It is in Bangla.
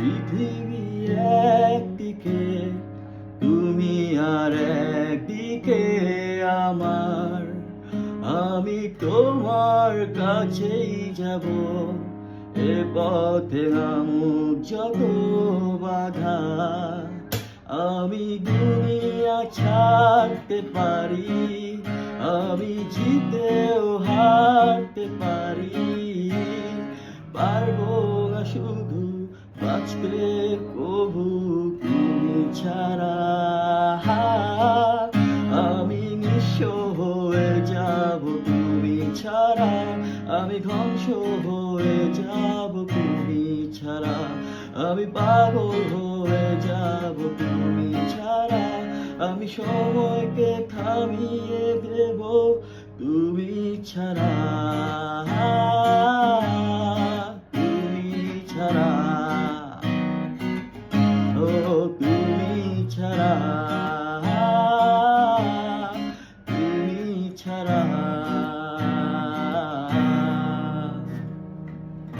পৃথিবী একদিকে, তুমি আর একদিকে আমার। আমি তোমার কাছেই যাব, এ পথে নামুক যত বাধা। আমি দুনিয়া ছাড়তে পারি, আমি জিতেও হারতে পারি, পারবো না শুধু বাঁচতে কবু তুমি ছাড়া। আমি নিঃস্ব হয়ে যাব তুমি ছাড়া, আমি ধ্বংস হয়ে যাব তুমি ছাড়া, আমি পাগল হয়ে যাব তুমি ছাড়া। আমি সময়কে থামিয়ে দেব তুমি ছাড়া।